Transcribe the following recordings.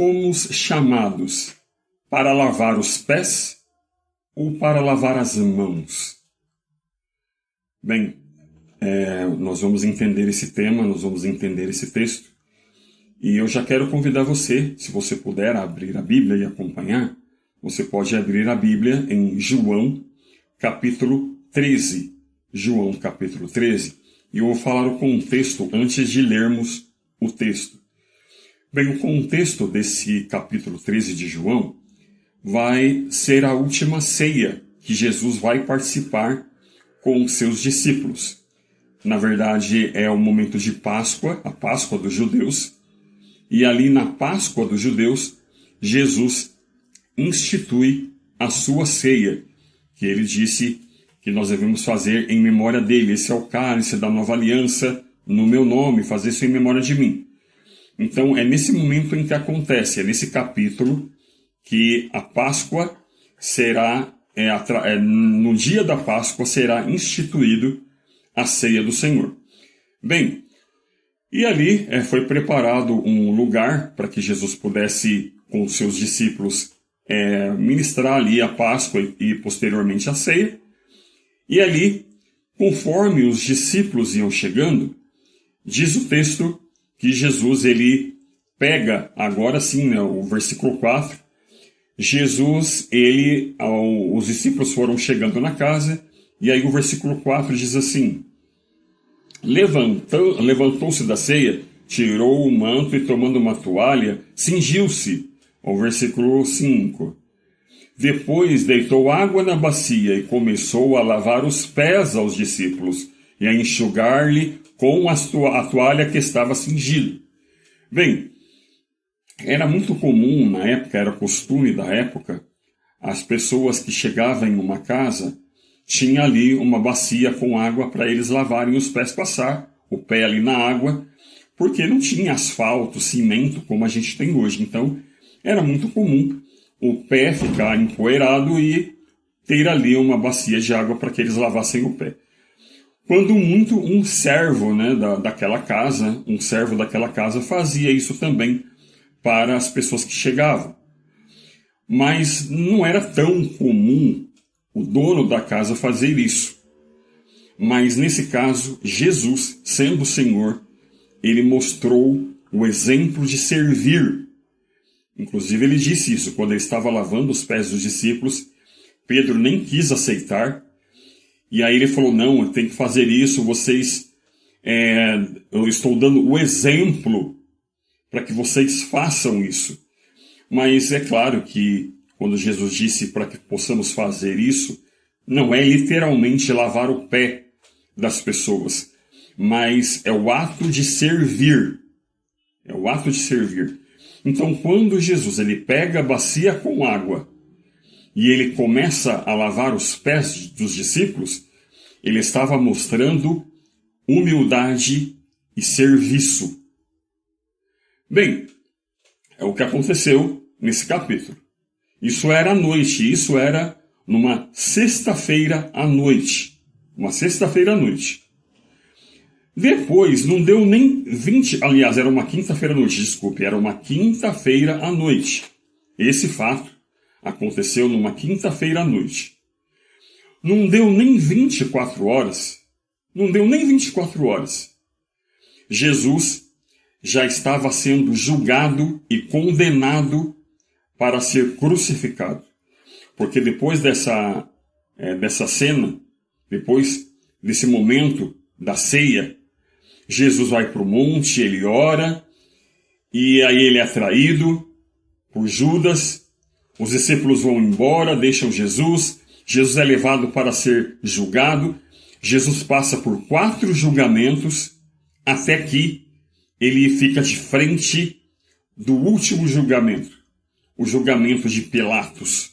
fomos chamados para lavar os pés ou para lavar as mãos? Bem, nós vamos entender esse tema, nós vamos entender esse texto. E eu já quero convidar você, se você puder abrir a Bíblia e acompanhar, você pode abrir a Bíblia em João, capítulo 13. João, capítulo 13. E eu vou falar o contexto antes de lermos o texto. Bem, o contexto desse capítulo 13 de João vai ser a última ceia que Jesus vai participar com os seus discípulos. Na verdade, é o momento de Páscoa, a Páscoa dos judeus. E ali na Páscoa dos judeus, Jesus institui a sua ceia, que ele disse que nós devemos fazer em memória dele. Esse é o cálice da nova aliança, no meu nome, fazer isso em memória de mim. Então, é nesse momento em que acontece, é nesse capítulo, que a Páscoa será, no dia da Páscoa será instituído a ceia do Senhor. Bem, e ali foi preparado um lugar para que Jesus pudesse, com os seus discípulos, ministrar ali a Páscoa e posteriormente a ceia. E ali, conforme os discípulos iam chegando, diz o texto que Jesus, ele pega, agora sim, né, o versículo 4, Jesus, os discípulos foram chegando na casa, e aí o versículo 4 diz assim: levantou-se da ceia, tirou o manto e tomando uma toalha, cingiu-se. O versículo 5. Depois deitou água na bacia e começou a lavar os pés aos discípulos e a enxugar-lhe com a toalha que estava cingida. Bem, era muito comum na época, era costume da época, as pessoas que chegavam em uma casa, tinha ali uma bacia com água para eles lavarem os pés, passar o pé ali na água, porque não tinha asfalto, cimento como a gente tem hoje. Então, era muito comum o pé ficar empoeirado e ter ali uma bacia de água para que eles lavassem o pé. Quando muito um servo, né, daquela casa, um servo daquela casa fazia isso também para as pessoas que chegavam. Mas não era tão comum o dono da casa fazer isso. Mas nesse caso, Jesus, sendo o Senhor, ele mostrou o exemplo de servir. Inclusive ele disse isso, quando ele estava lavando os pés dos discípulos, Pedro nem quis aceitar, e aí ele falou: não, eu tenho que fazer isso, eu estou dando o exemplo para que vocês façam isso. Mas é claro que quando Jesus disse para que possamos fazer isso, não é literalmente lavar o pé das pessoas, mas é o ato de servir. É o ato de servir. Então, quando Jesus ele pega a bacia com água e ele começa a lavar os pés dos discípulos, ele estava mostrando humildade e serviço. Bem, é o que aconteceu nesse capítulo. Isso era à noite, isso era numa sexta-feira à noite. Uma sexta-feira à noite. Depois, não deu nem 20... Aliás, era uma quinta-feira à noite, desculpe. Era uma quinta-feira à noite. Esse fato aconteceu numa quinta-feira à noite. Não deu nem 24 horas. Não deu nem 24 horas. Jesus já estava sendo julgado e condenado para ser crucificado. Porque depois dessa cena, depois desse momento da ceia, Jesus vai para o monte, ele ora, e aí ele é traído por Judas, os discípulos vão embora, deixam Jesus, Jesus é levado para ser julgado, Jesus passa por 4 julgamentos, até que ele fica de frente do último julgamento, o julgamento de Pilatos.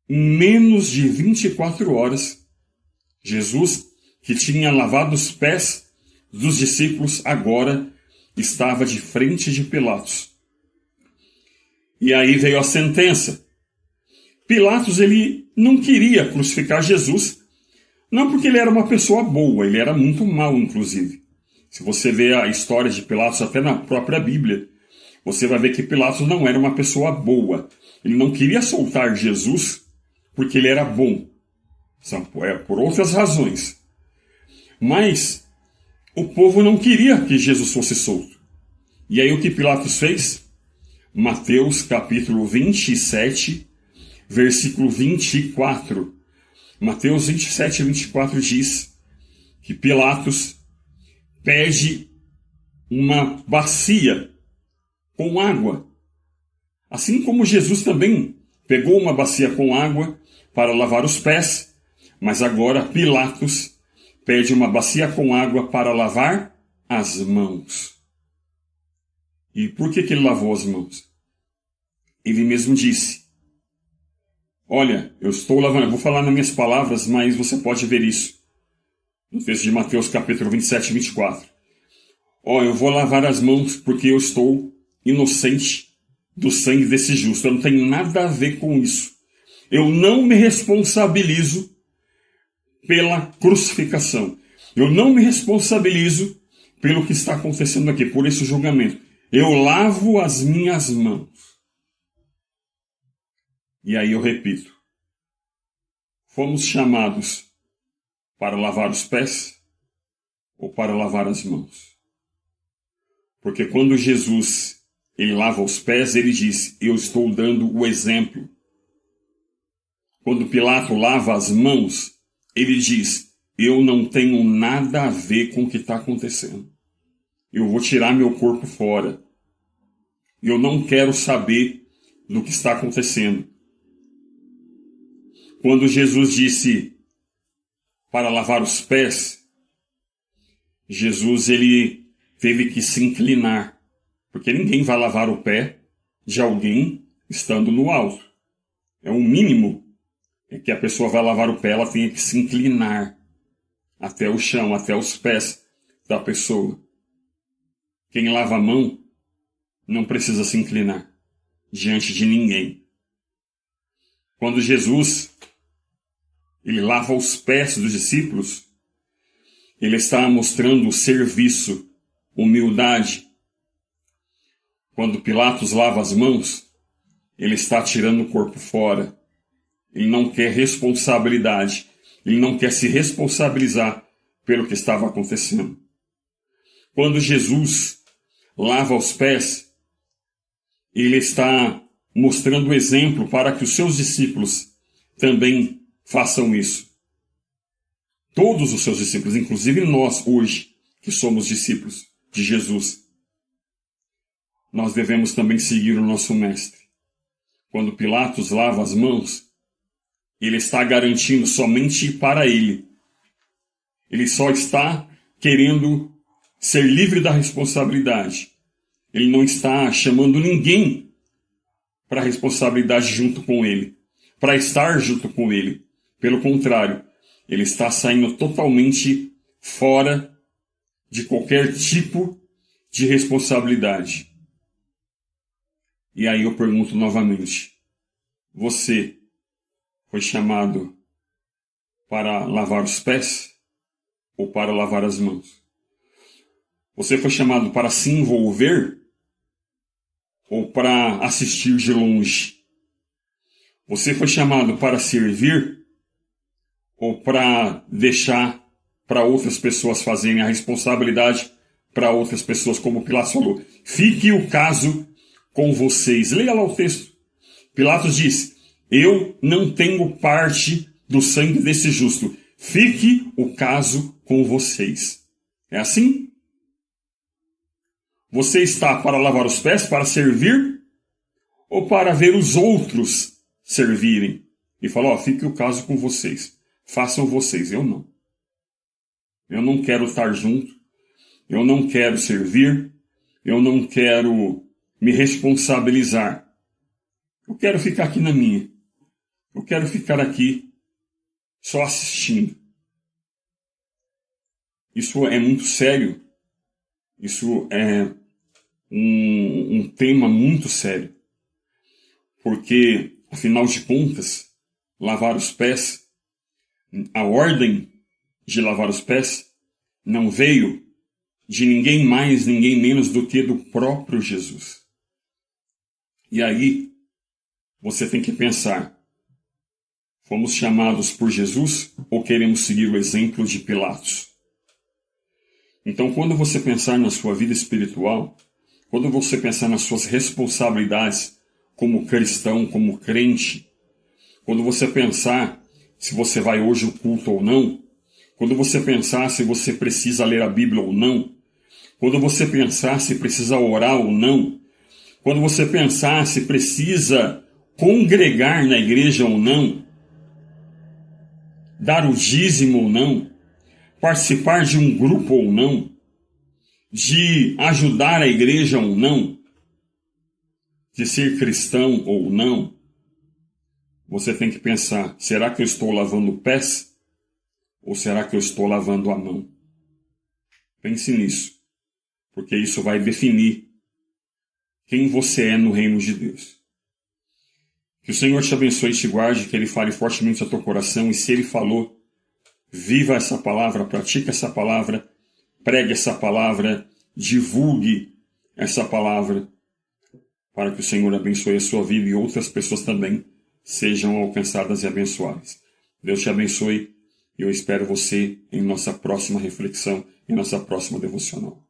Em menos de 24 horas, Jesus, que tinha lavado os pés dos discípulos, agora estava de frente de Pilatos. E aí veio a sentença. Pilatos, ele não queria crucificar Jesus, não porque ele era uma pessoa boa, ele era muito mau, inclusive. Se você vê a história de Pilatos até na própria Bíblia, você vai ver que Pilatos não era uma pessoa boa. Ele não queria soltar Jesus porque ele era bom. São por outras razões. Mas o povo não queria que Jesus fosse solto. E aí o que Pilatos fez? Mateus capítulo 27, versículo 24. Mateus 27, 24 diz que Pilatos pede uma bacia com água. Assim como Jesus também pegou uma bacia com água para lavar os pés, mas agora Pilatos pede uma bacia com água para lavar as mãos. E por que ele lavou as mãos? Ele mesmo disse: olha, eu estou lavando, eu vou falar nas minhas palavras, mas você pode ver isso no texto de Mateus capítulo 27 e 24. Eu vou lavar as mãos porque eu estou inocente do sangue desse justo. Eu não tenho nada a ver com isso. Eu não me responsabilizo pela crucificação. Eu não me responsabilizo pelo que está acontecendo aqui, por esse julgamento. Eu lavo as minhas mãos. E aí eu repito. Fomos chamados para lavar os pés ou para lavar as mãos? Porque quando Jesus ele lava os pés, ele diz: eu estou dando o exemplo. Quando Pilatos lava as mãos, ele diz: eu não tenho nada a ver com o que está acontecendo. Eu vou tirar meu corpo fora. Eu não quero saber do que está acontecendo. Quando Jesus disse para lavar os pés, Jesus ele teve que se inclinar, porque ninguém vai lavar o pé de alguém estando no alto. É o mínimo que a pessoa vai lavar o pé, ela tem que se inclinar até o chão, até os pés da pessoa. Quem lava a mão não precisa se inclinar diante de ninguém. Quando Jesus ele lava os pés dos discípulos, ele está mostrando serviço, humildade. Quando Pilatos lava as mãos, ele está tirando o corpo fora. Ele não quer responsabilidade. Ele não quer se responsabilizar pelo que estava acontecendo. Quando Jesus lava os pés, ele está mostrando o exemplo para que os seus discípulos também façam isso. Todos os seus discípulos, inclusive nós hoje, que somos discípulos de Jesus, nós devemos também seguir o nosso mestre. Quando Pilatos lava as mãos, ele está garantindo somente para ele. Ele só está querendo ser livre da responsabilidade. Ele não está chamando ninguém para a responsabilidade junto com ele, para estar junto com ele. Pelo contrário, ele está saindo totalmente fora de qualquer tipo de responsabilidade. E aí eu pergunto novamente: você foi chamado para lavar os pés ou para lavar as mãos? Você foi chamado para se envolver ou para assistir de longe? Você foi chamado para servir ou para deixar para outras pessoas fazerem a responsabilidade para outras pessoas, como Pilatos falou? Fique o caso com vocês. Leia lá o texto. Pilatos diz: eu não tenho parte do sangue desse justo. Fique o caso com vocês. É assim? Você está para lavar os pés, para servir, ou para ver os outros servirem? E falar: fique o caso com vocês. Façam vocês. Eu não. Eu não quero estar junto. Eu não quero servir. Eu não quero me responsabilizar. Eu quero ficar aqui na minha. Eu quero ficar aqui só assistindo. Isso é muito sério. Isso é um tema muito sério. Porque, afinal de contas, lavar os pés, a ordem de lavar os pés não veio de ninguém mais, ninguém menos do que do próprio Jesus. E aí, você tem que pensar, fomos chamados por Jesus ou queremos seguir o exemplo de Pilatos? Então, quando você pensar na sua vida espiritual, quando você pensar nas suas responsabilidades como cristão, como crente, quando você pensar se você vai hoje ao culto ou não, quando você pensar se você precisa ler a Bíblia ou não, quando você pensar se precisa orar ou não, quando você pensar se precisa congregar na igreja ou não, dar o dízimo ou não, participar de um grupo ou não, de ajudar a igreja ou não, de ser cristão ou não, você tem que pensar, será que eu estou lavando pés ou será que eu estou lavando a mão? Pense nisso, porque isso vai definir quem você é no reino de Deus. Que o Senhor te abençoe e te guarde, que Ele fale fortemente ao teu coração, e se Ele falou, viva essa palavra, pratique essa palavra, pregue essa palavra, divulgue essa palavra, para que o Senhor abençoe a sua vida e outras pessoas também sejam alcançadas e abençoadas. Deus te abençoe e eu espero você em nossa próxima reflexão, em nossa próxima devocional.